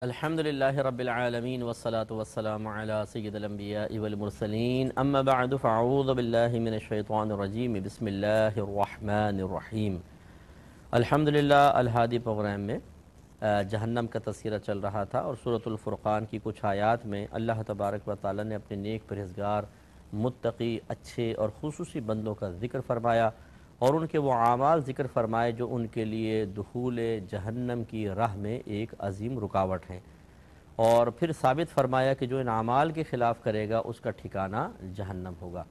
الحمدللہ رب العالمین والصلاة والسلام علی سید الانبیاء والمرسلین اما بعد فاعوذ باللہ من الشیطان الرجیم بسم اللہ الرحمن الرحیم۔ الحمدللہ الہادی پروگرام میں جہنم کا تذکرہ چل رہا تھا اور سورۃ الفرقان کی کچھ آیات میں اللہ تبارک و تعالی نے اپنے نیک پرہیزگار متقی اچھے اور خصوصی بندوں کا ذکر فرمایا اور ان کے وہ اعمال ذکر فرمائے جو ان کے لیے دخول جہنم کی راہ میں ایک عظیم رکاوٹ ہیں، اور پھر ثابت فرمایا کہ جو ان اعمال کے خلاف کرے گا اس کا ٹھکانہ جہنم ہوگا۔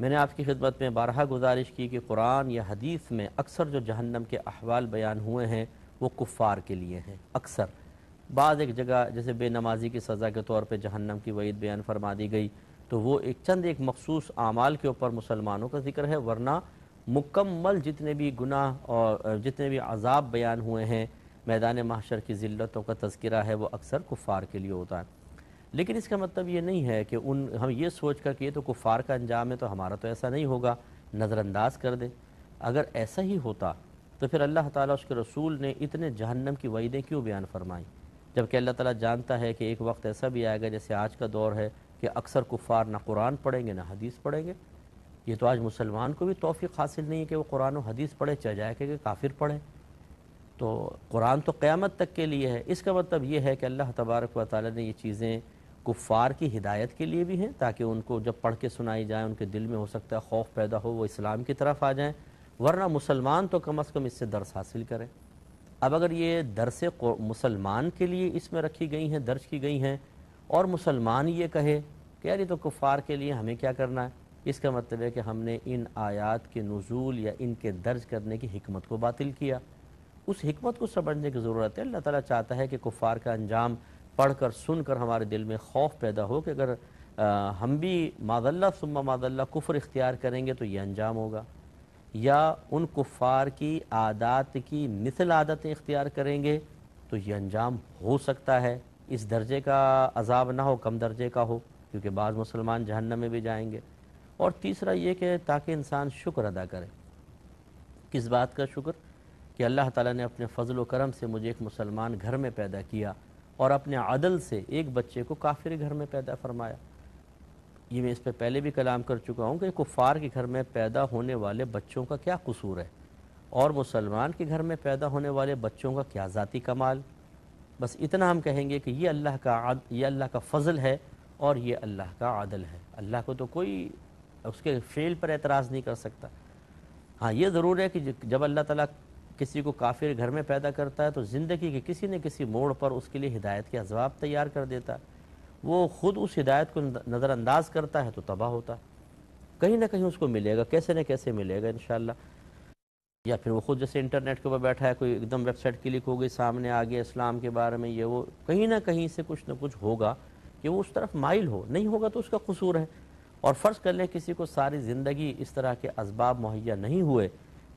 میں نے آپ کی خدمت میں بارہا گزارش کی کہ قرآن یا حدیث میں اکثر جو جہنم کے احوال بیان ہوئے ہیں وہ کفار کے لیے ہیں۔ اکثر بعض ایک جگہ جیسے بے نمازی کی سزا کے طور پہ جہنم کی وعید بیان فرما دی گئی تو وہ ایک مخصوص اعمال کے اوپر مسلمانوں کا ذکر ہے، ورنہ مکمل جتنے بھی گناہ اور جتنے بھی عذاب بیان ہوئے ہیں، میدان محشر کی ذلتوں کا تذکرہ ہے، وہ اکثر کفار کے لیے ہوتا ہے۔ لیکن اس کا مطلب یہ نہیں ہے کہ ہم یہ سوچ کر کہ یہ تو کفار کا انجام ہے تو ہمارا تو ایسا نہیں ہوگا، نظر انداز کر دیں۔ اگر ایسا ہی ہوتا تو پھر اللہ تعالیٰ اس کے رسول نے اتنے جہنم کی وعیدیں کیوں بیان فرمائیں، جبکہ اللہ تعالیٰ جانتا ہے کہ ایک وقت ایسا بھی آئے گا جیسے آج کا دور ہے کہ اکثر کفار نہ قرآن پڑھیں گے نہ حدیث پڑھیں گے۔ یہ تو آج مسلمان کو بھی توفیق حاصل نہیں ہے کہ وہ قرآن و حدیث پڑھے، چاہے جائے کہ کافر پڑھے۔ تو قرآن تو قیامت تک کے لیے ہے۔ اس کا مطلب یہ ہے کہ اللہ تبارک و تعالی نے یہ چیزیں کفار کی ہدایت کے لیے بھی ہیں تاکہ ان کو جب پڑھ کے سنائی جائیں ان کے دل میں ہو سکتا ہے خوف پیدا ہو، وہ اسلام کی طرف آ جائیں، ورنہ مسلمان تو کم از کم اس سے درس حاصل کریں۔ اب اگر یہ درس مسلمان کے لیے اس میں رکھی گئی ہیں، درج کی گئی ہیں، اور مسلمان یہ کہے کہ یار یہ تو کفار کے لیے، ہمیں کیا کرنا ہے، اس کا مطلب ہے کہ ہم نے ان آیات کے نزول یا ان کے درج کرنے کی حکمت کو باطل کیا۔ اس حکمت کو سمجھنے کی ضرورت ہے۔ اللہ تعالیٰ چاہتا ہے کہ کفار کا انجام پڑھ کر سن کر ہمارے دل میں خوف پیدا ہو کہ اگر ہم بھی معاذ اللہ ثم معاذ اللہ کفر اختیار کریں گے تو یہ انجام ہوگا، یا ان کفار کی عادات کی مثل عادتیں اختیار کریں گے تو یہ انجام ہو سکتا ہے۔ اس درجے کا عذاب نہ ہو، کم درجے کا ہو، کیونکہ بعض مسلمان جہنم میں بھی جائیں گے۔ اور تیسرا یہ کہ تاکہ انسان شکر ادا کرے۔ کس بات کا شکر؟ کہ اللہ تعالیٰ نے اپنے فضل و کرم سے مجھے ایک مسلمان گھر میں پیدا کیا اور اپنے عدل سے ایک بچے کو کافر گھر میں پیدا فرمایا۔ یہ میں اس پہ پہلے بھی کلام کر چکا ہوں کہ کفار کے گھر میں پیدا ہونے والے بچوں کا کیا قصور ہے اور مسلمان کے گھر میں پیدا ہونے والے بچوں کا کیا ذاتی کمال۔ بس اتنا ہم کہیں گے کہ یہ اللہ کا فضل ہے اور یہ اللہ کا عدل ہے۔ اللہ کو تو کوئی اس کے فعل پر اعتراض نہیں کر سکتا۔ ہاں یہ ضرور ہے کہ جب اللہ تعالیٰ کسی کو کافر گھر میں پیدا کرتا ہے تو زندگی کے کسی نہ کسی موڑ پر اس کے لیے ہدایت کے اسباب تیار کر دیتا ہے۔ وہ خود اس ہدایت کو نظر انداز کرتا ہے تو تباہ ہوتا ہے، کہیں نہ کہیں اس کو ملے گا، کیسے نہ کیسے ملے گا انشاءاللہ۔ یا پھر وہ خود جیسے انٹرنیٹ کے اوپر بیٹھا ہے، کوئی ایک دم ویب سائٹ کلک ہو گئی، سامنے آ گیا اسلام کے بارے میں، یہ وہ کہیں نہ کہیں سے کچھ نہ کچھ ہوگا کہ وہ اس طرف مائل ہو، نہیں ہوگا تو اس کا قصور ہے۔ اور فرض کر لیں کسی کو ساری زندگی اس طرح کے اسباب مہیا نہیں ہوئے،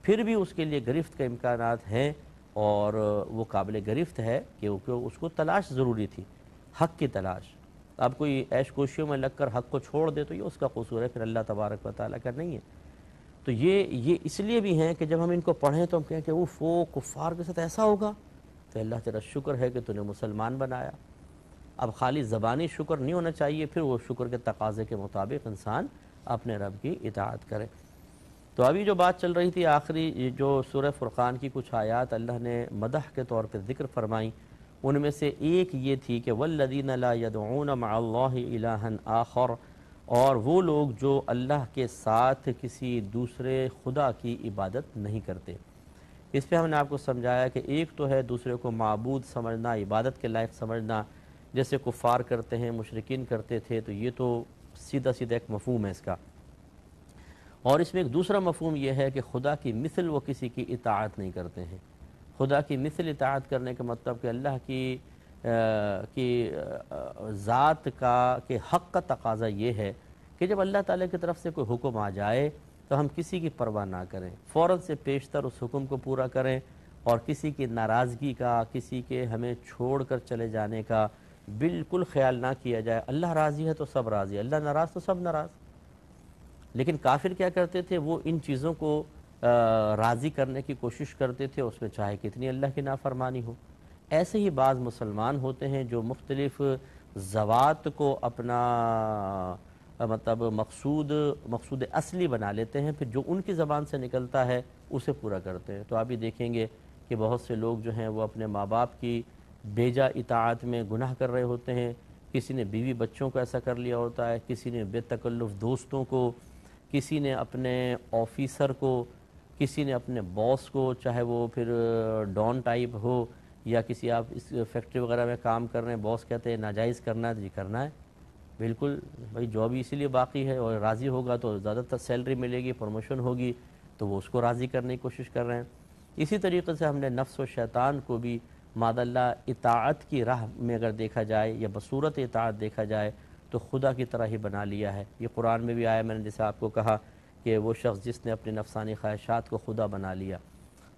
پھر بھی اس کے لیے گرفت کے امکانات ہیں اور وہ قابل گرفت ہے کہ اس کو تلاش ضروری تھی، حق کی تلاش۔ اب کوئی عیش کوشیوں میں لگ کر حق کو چھوڑ دے تو یہ اس کا قصور ہے، پھر اللہ تبارک و تعالیٰ کا نہیں ہے۔ تو یہ اس لیے بھی ہیں کہ جب ہم ان کو پڑھیں تو ہم کہیں کہ وہ کفار کے ساتھ ایسا ہوگا، تو اللہ تیرا شکر ہے کہ تو نے مسلمان بنایا۔ اب خالی زبانی شکر نہیں ہونا چاہیے، پھر وہ شکر کے تقاضے کے مطابق انسان اپنے رب کی اطاعت کرے۔ تو ابھی جو بات چل رہی تھی آخری جو سورہ فرقان کی کچھ آیات اللہ نے مدح کے طور پہ ذکر فرمائیں، ان میں سے ایک یہ تھی کہ وَالَّذِينَ لَا يَدْعُونَ مَعَ اللَّهِ إِلَٰهًا آخَرَ، اور وہ لوگ جو اللہ کے ساتھ کسی دوسرے خدا کی عبادت نہیں کرتے۔ اس پہ ہم نے آپ کو سمجھایا کہ ایک تو ہے دوسرے کو معبود سمجھنا، عبادت کے لائق سمجھنا، جیسے کفار کرتے ہیں، مشرکین کرتے تھے، تو یہ تو سیدھا ایک مفہوم ہے اس کا۔ اور اس میں ایک دوسرا مفہوم یہ ہے کہ خدا کی مثل وہ کسی کی اطاعت نہیں کرتے ہیں۔ خدا کی مثل اطاعت کرنے کا مطلب کہ اللہ کی ذات کا کہ حق کا تقاضا یہ ہے کہ جب اللہ تعالیٰ کی طرف سے کوئی حکم آ جائے تو ہم کسی کی پرواہ نہ کریں، فوراً سے پیشتر اس حکم کو پورا کریں، اور کسی کی ناراضگی کا، کسی کے ہمیں چھوڑ کر چلے جانے کا بالکل خیال نہ کیا جائے۔ اللہ راضی ہے تو سب راضی، اللہ ناراض تو سب ناراض۔ لیکن کافر کیا کرتے تھے؟ وہ ان چیزوں کو راضی کرنے کی کوشش کرتے تھے، اس میں چاہے کتنی اللہ کی نافرمانی ہو، ایسے ہی بعض مسلمان ہوتے ہیں جو مختلف ذوات کو اپنا مطلب مقصود اصلی بنا لیتے ہیں، پھر جو ان کی زبان سے نکلتا ہے اسے پورا کرتے ہیں۔ تو آپ بھی دیکھیں گے کہ بہت سے لوگ جو ہیں وہ اپنے ماں باپ کی بیجا اطاعت میں گناہ کر رہے ہوتے ہیں، کسی نے بیوی بچوں کو ایسا کر لیا ہوتا ہے، کسی نے بے تکلف دوستوں کو، کسی نے اپنے آفیسر کو، کسی نے اپنے باس کو، چاہے وہ پھر ڈان ٹائپ ہو یا کسی آپ اس فیکٹری وغیرہ میں کام کر رہے ہیں، باس کہتے ہیں ناجائز کرنا ہے تو جی کرنا ہے، بالکل بھائی جاب اسی لیے باقی ہے، اور راضی ہوگا تو زیادہ تر سیلری ملے گی، پروموشن ہوگی، تو وہ اس کو راضی کرنے کی کوشش کر رہے ہیں۔ اسی طریقے سے ہم نے نفس و شیطان کو بھی معاذ اللہ اطاعت کی راہ میں اگر دیکھا جائے یا بصورت اطاعت دیکھا جائے تو خدا کی طرح ہی بنا لیا ہے۔ یہ قرآن میں بھی آیا، میں نے جیسے آپ کو کہا کہ وہ شخص جس نے اپنے نفسانی خواہشات کو خدا بنا لیا۔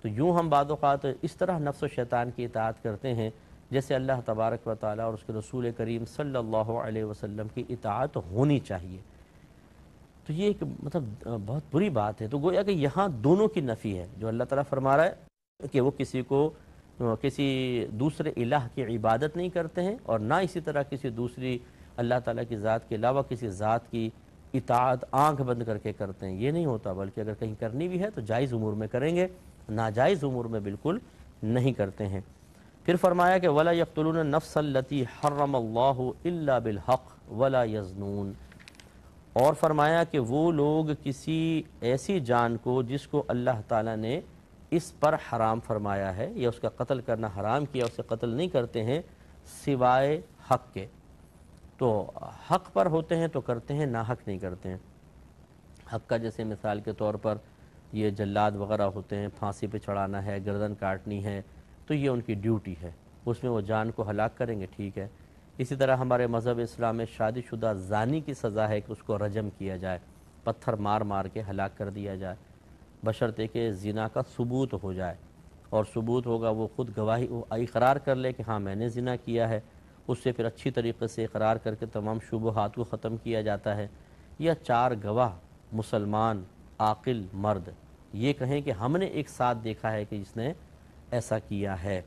تو یوں ہم بعض اوقات اس طرح نفس و شیطان کی اطاعت کرتے ہیں جیسے اللہ تبارک و تعالیٰ اور اس کے رسول کریم صلی اللہ علیہ وسلم کی اطاعت ہونی چاہیے۔ تو یہ ایک مطلب بہت بری بات ہے۔ تو گویا کہ یہاں دونوں کی نفی ہے، جو اللہ تعالیٰ فرما رہا ہے کہ وہ کسی کو کسی دوسرے الہ کی عبادت نہیں کرتے ہیں، اور نہ اسی طرح کسی دوسری اللہ تعالیٰ کی ذات کے علاوہ کسی ذات کی اطاعت آنکھ بند کر کے کرتے ہیں، یہ نہیں ہوتا، بلکہ اگر کہیں کرنی بھی ہے تو جائز امور میں کریں گے، ناجائز امور میں بالکل نہیں کرتے ہیں۔ پھر فرمایا کہ وَلَا يَقْتُلُونَ النَّفْسَ الَّتِي حَرَّمَ اللَّهُ إِلَّا بِالْحَقِّ وَلَا يَزْنُونَ، اور فرمایا کہ وہ لوگ کسی ایسی جان کو جس کو اللہ تعالیٰ نے اس پر حرام فرمایا ہے یا اس کا قتل کرنا حرام کیا، اسے قتل نہیں کرتے ہیں سوائے حق کے۔ تو حق پر ہوتے ہیں تو کرتے ہیں، ناحق نہیں کرتے ہیں۔ حق کا جیسے مثال کے طور پر یہ جلاد وغیرہ ہوتے ہیں، پھانسی پہ چڑھانا ہے، گردن کاٹنی ہے، تو یہ ان کی ڈیوٹی ہے، اس میں وہ جان کو ہلاک کریں گے، ٹھیک ہے۔ اسی طرح ہمارے مذہب اسلام میں شادی شدہ زانی کی سزا ہے کہ اس کو رجم کیا جائے، پتھر مار مار کے ہلاک کر دیا جائے، بشرطے کہ زنا کا ثبوت ہو جائے، اور ثبوت ہوگا وہ خود گواہی اقرار کر لے کہ ہاں میں نے زنا کیا ہے، اس سے پھر اچھی طریقے سے اقرار کر کے تمام شبہات کو ختم کیا جاتا ہے، یا 4 گواہ مسلمان عاقل مرد یہ کہیں کہ ہم نے ایک ساتھ دیکھا ہے کہ جس نے ایسا کیا ہے،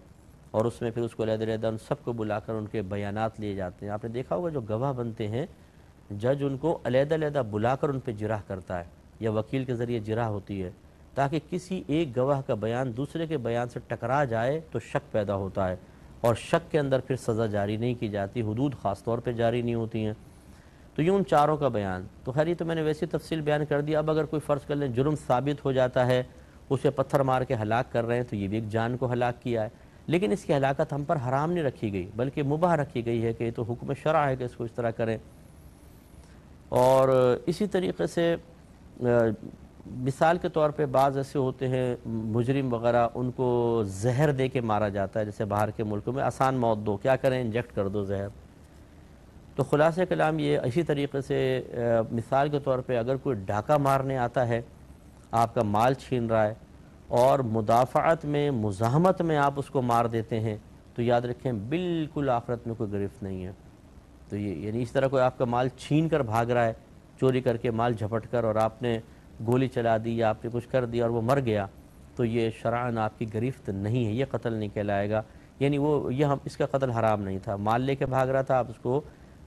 اور اس میں پھر اس کو علیحدہ ان سب کو بلا کر ان کے بیانات لیے جاتے ہیں۔ آپ نے دیکھا ہوگا جو گواہ بنتے ہیں جج ان کو علیحدہ بلا کر ان پہ جرح کرتا ہے، یا وکیل کے ذریعے جرح ہوتی ہے، تاکہ کسی ایک گواہ کا بیان دوسرے کے بیان سے ٹکرا جائے تو شک پیدا ہوتا ہے، اور شک کے اندر پھر سزا جاری نہیں کی جاتی، حدود خاص طور پہ جاری نہیں ہوتی ہیں۔ تو یہ ان 4 کا بیان، تو خیر یہ تو میں نے ویسی تفصیل بیان کر دیا۔ اب اگر کوئی فرض کر لیں جرم ثابت ہو جاتا ہے، اسے پتھر مار کے ہلاک کر رہے ہیں، تو یہ بھی ایک جان کو ہلاک کیا ہے، لیکن اس کی ہلاکت ہم پر حرام نہیں رکھی گئی بلکہ مباح رکھی گئی ہے کہ یہ تو حکم شرع ہے کہ اس کو اس طرح کریں۔ اور اسی طریقے سے مثال کے طور پہ بعض ایسے ہوتے ہیں مجرم وغیرہ، ان کو زہر دے کے مارا جاتا ہے، جیسے باہر کے ملکوں میں آسان موت دو، کیا کریں انجیکٹ کر دو زہر۔ تو خلاصہ کلام یہ اسی طریقے سے مثال کے طور پہ اگر کوئی ڈاکہ مارنے آتا ہے، آپ کا مال چھین رہا ہے، اور مدافعت میں مزاحمت میں آپ اس کو مار دیتے ہیں، تو یاد رکھیں بالکل آخرت میں کوئی گرفت نہیں ہے۔ تو یہ یعنی اس طرح کوئی آپ کا مال چھین کر بھاگ رہا ہے، چوری کر کے مال جھپٹ کر، اور آپ نے گولی چلا دی یا آپ نے کچھ کر دیا اور وہ مر گیا، تو یہ شرعاً آپ کی گرفت نہیں ہے، یہ قتل نہیں کہلائے گا، یعنی وہ یہ اس کا قتل حرام نہیں تھا، مال لے کے بھاگ رہا تھا، آپ اس کو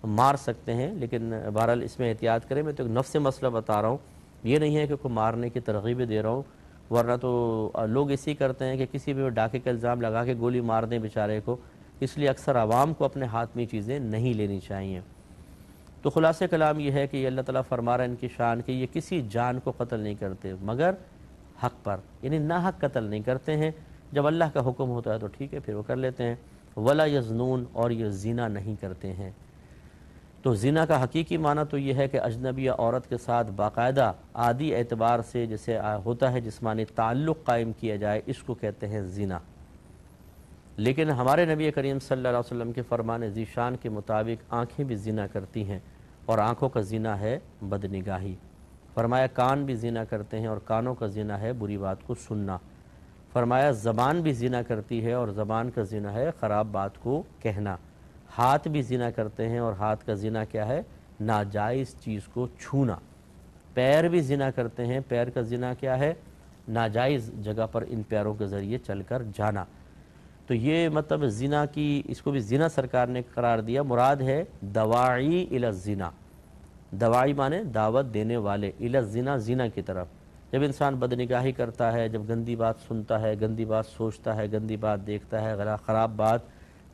مار سکتے ہیں، لیکن بہرحال اس میں احتیاط کریں۔ میں تو ایک نفس مسئلہ بتا رہا ہوں، یہ نہیں ہے کہ کوئی مارنے کی ترغیبیں دے رہا ہوں، ورنہ تو لوگ اسی کرتے ہیں کہ کسی بھی ڈاکے کا الزام لگا کے گولی مار دیں بیچارے کو، اس لیے اکثر عوام کو اپنے ہاتھ میں چیزیں نہیں لینی چاہیے۔ تو خلاصہ کلام یہ ہے کہ یہ اللہ تعالیٰ فرما رہا ہے ان کی شان کہ یہ کسی جان کو قتل نہیں کرتے مگر حق پر، یعنی ناحق قتل نہیں کرتے ہیں، جب اللہ کا حکم ہوتا ہے تو ٹھیک ہے پھر وہ کر لیتے ہیں۔ ولا یزنون، اور یہ زنا نہیں کرتے ہیں۔ تو زنا کا حقیقی معنی تو یہ ہے کہ اجنبی عورت کے ساتھ باقاعدہ عادی اعتبار سے جیسے ہوتا ہے جسمانی تعلق قائم کیا جائے، اس کو کہتے ہیں زنا۔ لیکن ہمارے نبی کریم صلی اللہ علیہ وسلم کے فرمان ذیشان کے مطابق آنکھیں بھی زنا کرتی ہیں، اور آنکھوں کا زنا ہے بدنگاہی۔ فرمایا کان بھی زنا کرتے ہیں، اور کانوں کا زنا ہے بری بات کو سننا۔ فرمایا زبان بھی زنا کرتی ہے، اور زبان کا زنا ہے خراب بات کو کہنا۔ ہاتھ بھی زنا کرتے ہیں، اور ہاتھ کا زنا کیا ہے؟ ناجائز چیز کو چھونا۔ پیر بھی زنا کرتے ہیں، پیر کا زنا کیا ہے؟ ناجائز جگہ پر ان پیروں کے ذریعے چل کر جانا۔ تو یہ مطلب زنا کی، اس کو بھی زنا سرکار نے قرار دیا، مراد ہے دواعی الی الزنا، دواعی مانے دعوت دینے والے، الی الزنا زنا کی طرف۔ جب انسان بدنگاہی کرتا ہے، جب گندی بات سنتا ہے، گندی بات سوچتا ہے، گندی بات دیکھتا ہے، خراب بات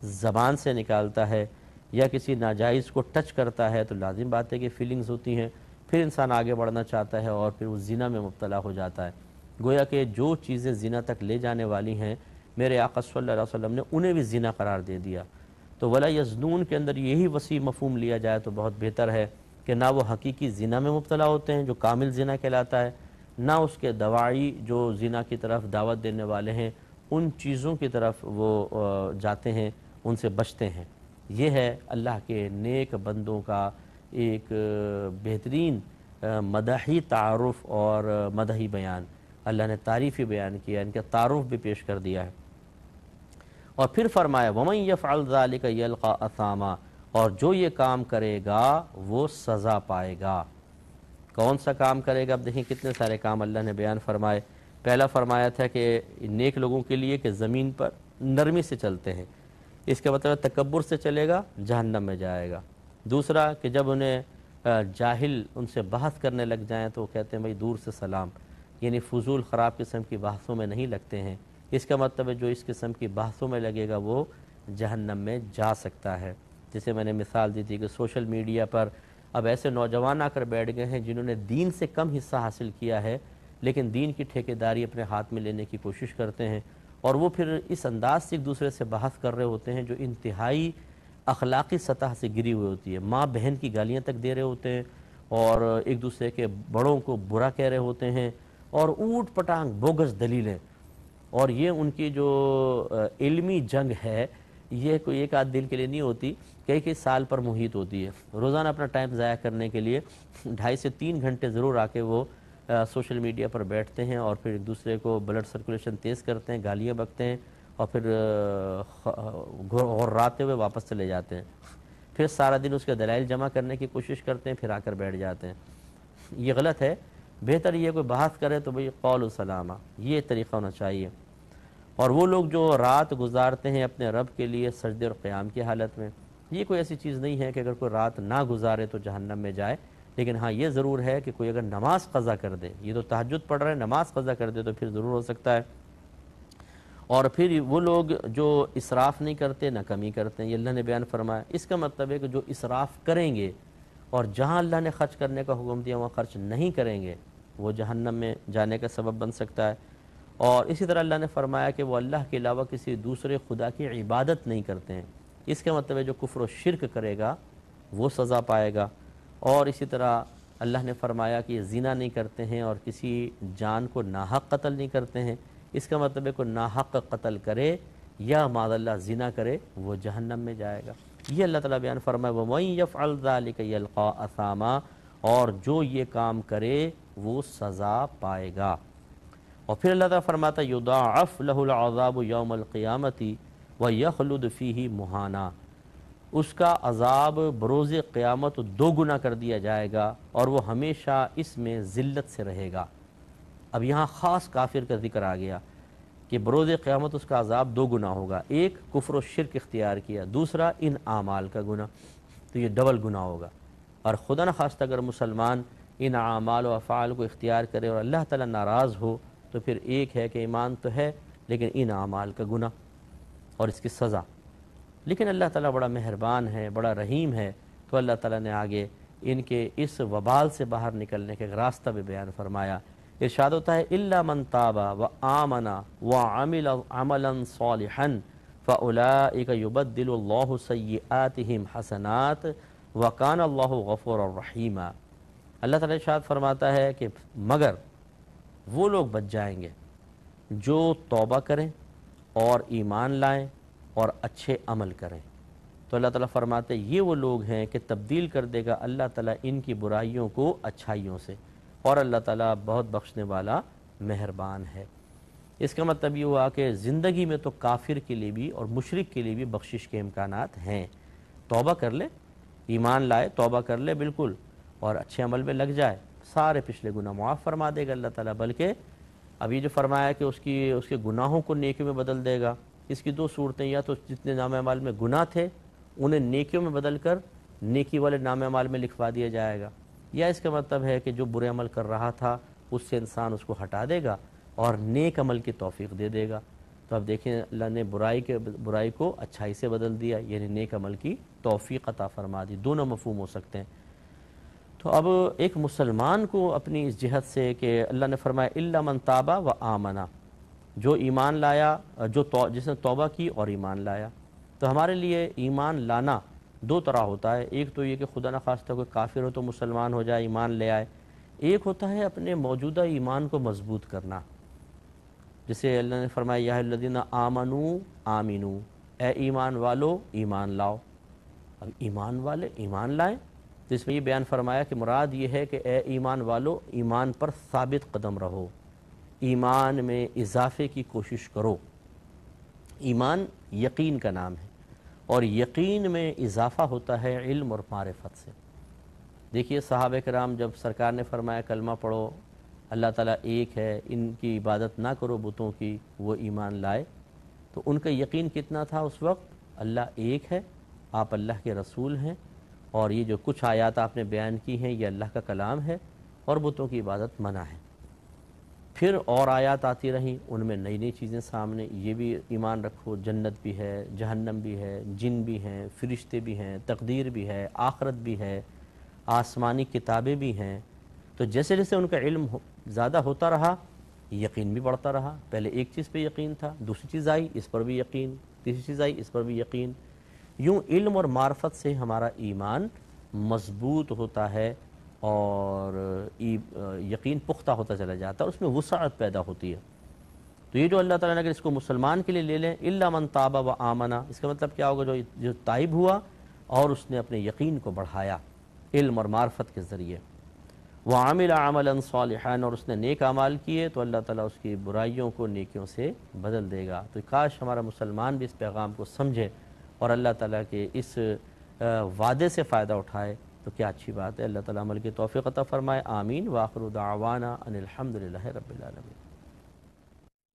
زبان سے نکالتا ہے، یا کسی ناجائز کو ٹچ کرتا ہے، تو لازم بات ہے کہ فیلنگز ہوتی ہیں، پھر انسان آگے بڑھنا چاہتا ہے اور پھر وہ زنا میں مبتلا ہو جاتا ہے۔ گویا کہ جو چیزیں زنا تک لے جانے والی ہیں، میرے آقا صلی اللہ علیہ وسلم نے انہیں بھی زنا قرار دے دیا۔ تو ولا یزنون کے اندر یہی وسیع مفہوم لیا جائے تو بہت بہتر ہے کہ نہ وہ حقیقی زنا میں مبتلا ہوتے ہیں جو کامل زنا کہلاتا ہے، نہ اس کے دواعی جو زنا کی طرف دعوت دینے والے ہیں ان چیزوں کی طرف وہ جاتے ہیں، ان سے بچتے ہیں۔ یہ ہے اللہ کے نیک بندوں کا ایک بہترین مدحی تعارف اور مدحی بیان، اللہ نے تعریفی بیان کیا، ان کا تعارف بھی پیش کر دیا ہے۔ اور پھر فرمایا وَمَن يَفْعَلْ ذَلِكَ يَلْقَى أَثَامًا، اور جو یہ کام کرے گا وہ سزا پائے گا۔ کون سا کام کرے گا؟ اب دیکھیں کتنے سارے کام اللہ نے بیان فرمائے۔ پہلا فرمایا تھا کہ نیک لوگوں کے لیے کہ زمین پر نرمی سے چلتے ہیں، اس کا مطلب تکبر سے چلے گا جہنم میں جائے گا۔ دوسرا کہ جب انہیں جاہل ان سے بحث کرنے لگ جائیں تو وہ کہتے ہیں بھائی دور سے سلام، یعنی فضول خراب قسم کی بحثوں میں نہیں لگتے ہیں۔ اس کا مطلب ہے جو اس قسم کی بحثوں میں لگے گا وہ جہنم میں جا سکتا ہے۔ جسے میں نے مثال دی تھی کہ سوشل میڈیا پر اب ایسے نوجوان آ کر بیٹھ گئے ہیں جنہوں نے دین سے کم حصہ حاصل کیا ہے، لیکن دین کی ٹھیکیداری اپنے ہاتھ میں لینے کی کوشش کرتے ہیں، اور وہ پھر اس انداز سے ایک دوسرے سے بحث کر رہے ہوتے ہیں جو انتہائی اخلاقی سطح سے گری ہوئی ہوتی ہے۔ ماں بہن کی گالیاں تک دے رہے ہوتے ہیں، اور ایک دوسرے کے بڑوں کو برا کہہ رہے ہوتے ہیں، اور اوٹ پٹانگ بوگس دلیلیں۔ اور یہ ان کی جو علمی جنگ ہے یہ کوئی ایک آدھ دن کے لیے نہیں ہوتی، کئی سال پر محیط ہوتی ہے۔ روزانہ اپنا ٹائم ضائع کرنے کے لیے 2.5 سے 3 گھنٹے ضرور آ کے وہ سوشل میڈیا پر بیٹھتے ہیں، اور پھر ایک دوسرے کو بلڈ سرکولیشن تیز کرتے ہیں، گالیاں بکتے ہیں، اور پھر غراتے ہوئے واپس چلے جاتے ہیں۔ پھر سارا دن اس کے دلائل جمع کرنے کی کوشش کرتے ہیں، پھر آ کر بیٹھ جاتے ہیں۔ یہ غلط ہے۔ بہتر یہ کوئی بحث کرے تو بھئی قول و سلامہ، یہ طریقہ ہونا چاہیے۔ اور وہ لوگ جو رات گزارتے ہیں اپنے رب کے لیے سجدے اور قیام کی حالت میں، یہ کوئی ایسی چیز نہیں ہے کہ اگر کوئی رات نہ گزارے تو جہنم میں جائے، لیکن ہاں یہ ضرور ہے کہ کوئی اگر نماز قضا کر دے، یہ تو تہجد پڑھ رہے ہیں، نماز قضا کر دے تو پھر ضرور ہو سکتا ہے۔ اور پھر وہ لوگ جو اسراف نہیں کرتے نہ کمی کرتے ہیں، یہ اللہ نے بیان فرمایا۔ اس کا مطلب ہے کہ جو اسراف کریں گے اور جہاں اللہ نے خرچ کرنے کا حکم دیا وہاں خرچ نہیں کریں گے، وہ جہنم میں جانے کا سبب بن سکتا ہے۔ اور اسی طرح اللہ نے فرمایا کہ وہ اللہ کے علاوہ کسی دوسرے خدا کی عبادت نہیں کرتے ہیں، اس کا مطلب ہے جو کفر و شرک کرے گا وہ سزا پائے گا۔ اور اسی طرح اللہ نے فرمایا کہ یہ زنا نہیں کرتے ہیں اور کسی جان کو ناحق قتل نہیں کرتے ہیں، اس کا مطلب ہے کوئی ناحق قتل کرے یا معاذ اللہ زنا کرے وہ جہنم میں جائے گا۔ یہ اللہ تعالیٰ بیان فرمائے وَمَن يَفْعَلْ ذَلِكَ يَلْقَى أَثَامًا، اور جو یہ کام کرے وہ سزا پائے گا۔ اور پھر اللہ تعالیٰ فرماتا یضاعف لہ العذاب یوم القیامت ویخلد فیہ مہانا، اس کا عذاب بروز قیامت 2 گنا کر دیا جائے گا اور وہ ہمیشہ اس میں ذلت سے رہے گا۔ اب یہاں خاص کافر کا ذکر آ گیا کہ بروز قیامت اس کا عذاب 2 گنا ہوگا، ایک کفر و شرک اختیار کیا، دوسرا ان اعمال کا گناہ، تو یہ ڈبل گناہ ہوگا۔ اور خدا نخواستہ اگر مسلمان ان اعمال و افعال کو اختیار کرے اور اللہ تعالیٰ ناراض ہو تو پھر ایک ہے کہ ایمان تو ہے لیکن ان اعمال کا گناہ اور اس کی سزا۔ لیکن اللہ تعالیٰ بڑا مہربان ہے، بڑا رحیم ہے، تو اللہ تعالیٰ نے آگے ان کے اس وبال سے باہر نکلنے کا ایک راستہ بھی بیان فرمایا۔ ارشاد ہوتا ہے الا من تاب وآمن وعمل عملا صالحا فاولئک یبدل اللہ سیئاتہم حسنات وکان اللہ غفورا رحیما۔ اللہ تعالیٰ ارشاد فرماتا ہے کہ مگر وہ لوگ بچ جائیں گے جو توبہ کریں اور ایمان لائیں اور اچھے عمل کریں، تو اللہ تعالیٰ فرماتے ہیں یہ وہ لوگ ہیں کہ تبدیل کر دے گا اللہ تعالیٰ ان کی برائیوں کو اچھائیوں سے، اور اللہ تعالیٰ بہت بخشنے والا مہربان ہے۔ اس کا مطلب یہ ہوا کہ زندگی میں تو کافر کے لیے بھی اور مشرک کے لیے بھی بخشش کے امکانات ہیں۔ توبہ کر لے، ایمان لائے، توبہ کر لے بالکل، اور اچھے عمل میں لگ جائے، سارے پچھلے گناہ معاف فرما دے گا اللہ تعالیٰ، بلکہ ابھی جو فرمایا کہ اس کے گناہوں کو نیکی میں بدل دے گا، اس کی دو صورتیں، یا تو جتنے نام اعمال میں گناہ تھے انہیں نیکیوں میں بدل کر نیکی والے نام اعمال میں لکھوا دیا جائے گا، یا اس کا مطلب ہے کہ جو برے عمل کر رہا تھا اس سے انسان اس کو ہٹا دے گا اور نیک عمل کی توفیق دے دے گا۔ تو اب دیکھیں اللہ نے برائی کو اچھائی سے بدل دیا، یعنی نیک عمل کی توفیق عطا فرما دی۔ دونوں مفہوم ہو سکتے ہیں۔ تو اب ایک مسلمان کو اپنی اس جہت سے کہ اللہ نے فرمایا الا من تاب و آمنا، جو ایمان لایا، جس نے توبہ کی اور ایمان لایا۔ تو ہمارے لیے ایمان لانا دو طرح ہوتا ہے، ایک تو یہ کہ خدا نخواستہ کوئی کافر ہو تو مسلمان ہو جائے، ایمان لے آئے، ایک ہوتا ہے اپنے موجودہ ایمان کو مضبوط کرنا، جسے اللہ نے فرمایا یا الذین آمنو آمنو، اے ایمان والو ایمان لاؤ۔ اب ایمان والے ایمان لائیں، تو اس میں یہ بیان فرمایا کہ مراد یہ ہے کہ اے ایمان والو ایمان پر ثابت قدم رہو، ایمان میں اضافے کی کوشش کرو۔ ایمان یقین کا نام ہے، اور یقین میں اضافہ ہوتا ہے علم اور معرفت سے۔ دیکھیے صحابہ کرام جب سرکار نے فرمایا کلمہ پڑھو اللہ تعالیٰ ایک ہے، ان کی عبادت نہ کرو بتوں کی، وہ ایمان لائے، تو ان کا یقین کتنا تھا اس وقت؟ اللہ ایک ہے، آپ اللہ کے رسول ہیں، اور یہ جو کچھ آیات آپ نے بیان کی ہیں یہ اللہ کا کلام ہے، اور بتوں کی عبادت منع ہے۔ پھر اور آیات آتی رہیں، ان میں نئی نئی چیزیں سامنے، یہ بھی ایمان رکھو جنت بھی ہے، جہنم بھی ہے، جن بھی ہیں، فرشتے بھی ہیں، تقدیر بھی ہے، آخرت بھی ہے، آسمانی کتابیں بھی ہیں۔ تو جیسے جیسے ان کا علم زیادہ ہوتا رہا یقین بھی بڑھتا رہا، پہلے ایک چیز پہ یقین تھا، دوسری چیز آئی اس پر بھی یقین، تیسری چیز آئی اس پر بھی یقین، یوں علم اور معرفت سے ہمارا ایمان مضبوط ہوتا ہے اور یقین پختہ ہوتا چلا جاتا ہے، اور اس میں وسعت پیدا ہوتی ہے۔ تو یہ جو اللہ تعالیٰ نے اگر اس کو مسلمان کے لیے لے لیں الا من تاب و آمنا، اس کا مطلب کیا ہوگا؟ جو تائب ہوا اور اس نے اپنے یقین کو بڑھایا علم اور معرفت کے ذریعے، وعمل عملا صالحا، اور اس نے نیک اعمال کیے تو اللہ تعالیٰ اس کی برائیوں کو نیکیوں سے بدل دے گا۔ تو کاش ہمارا مسلمان بھی اس پیغام کو سمجھے اور اللہ تعالیٰ کے اس وعدے سے فائدہ اٹھائے، تو کیا اچھی بات ہے۔ اللہ تعالیٰ عمل کی توفیق عطا فرمائے، آمین۔ وآخر دعوانا ان الحمد للہ رب العالمین۔